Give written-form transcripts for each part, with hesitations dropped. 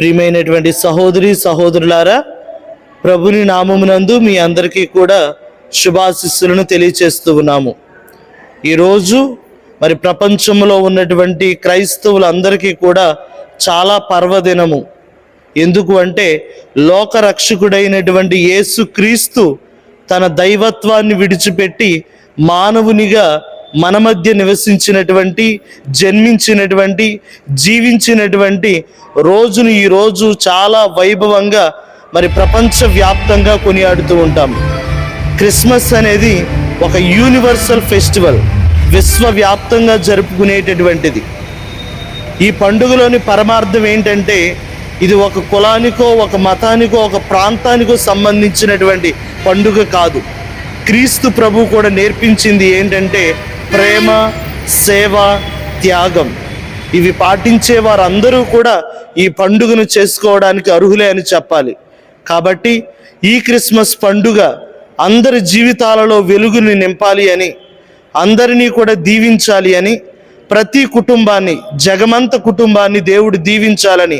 ప్రియమైనటువంటి సహోదరి సహోదరులారా, ప్రభుని నామమునందు మీ అందరికీ కూడా శుభాశీస్సులను తెలియచేస్తూ ఉన్నాము. ఈరోజు మరి ప్రపంచంలో ఉన్నటువంటి క్రైస్తవులందరికీ కూడా చాలా పర్వదినము. ఎందుకు అంటే లోకరక్షకుడైనటువంటి యేసుక్రీస్తు తన దైవత్వాన్ని విడిచిపెట్టి మానవునిగా మన మధ్య నివసించినటువంటి, జన్మించినటువంటి, జీవించినటువంటి రోజును ఈరోజు చాలా వైభవంగా మరి ప్రపంచవ్యాప్తంగా కొనియాడుతూ ఉంటాం. క్రిస్మస్ అనేది ఒక యూనివర్సల్ ఫెస్టివల్, విశ్వవ్యాప్తంగా జరుపుకునేటటువంటిది. ఈ పండుగలోని పరమార్థం ఏంటంటే, ఇది ఒక కులానికో, ఒక మతానికో, ఒక ప్రాంతానికో సంబంధించినటువంటి పండుగ కాదు. క్రీస్తు ప్రభు కూడా నేర్పించింది ఏంటంటే ప్రేమ, సేవ, త్యాగం. ఇవి పాటించే వారందరూ కూడా ఈ పండుగను చేసుకోవడానికి అర్హులే అని చెప్పాలి. కాబట్టి ఈ క్రిస్మస్ పండుగ అందరి జీవితాలలో వెలుగుని నింపాలి అని, అందరినీ కూడా దీవించాలి అని, ప్రతి కుటుంబాన్ని, జగమంత కుటుంబాన్ని దేవుడు దీవించాలని,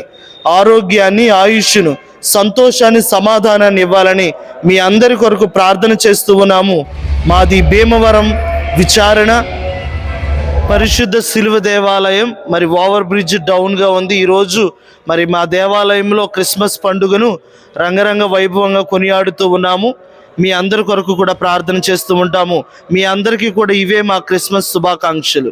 ఆరోగ్యాన్ని, ఆయుష్ను, సంతోషాన్ని, సమాధానాన్ని ఇవ్వాలని మీ అందరి కొరకు ప్రార్థన చేస్తూ ఉన్నాము. మాది భీమవరం విచారణ పరిశుద్ధ శిలువ దేవాలయం, మరి ఓవర్ బ్రిడ్జ్ డౌన్గా ఉంది. ఈరోజు మరి మా దేవాలయంలో క్రిస్మస్ పండుగను రంగరంగ వైభవంగా కొనియాడుతూ ఉన్నాము. మీ అందరి కొరకు కూడా ప్రార్థన చేస్తూ ఉంటాము. మీ అందరికీ కూడా ఇవే మా క్రిస్మస్ శుభాకాంక్షలు.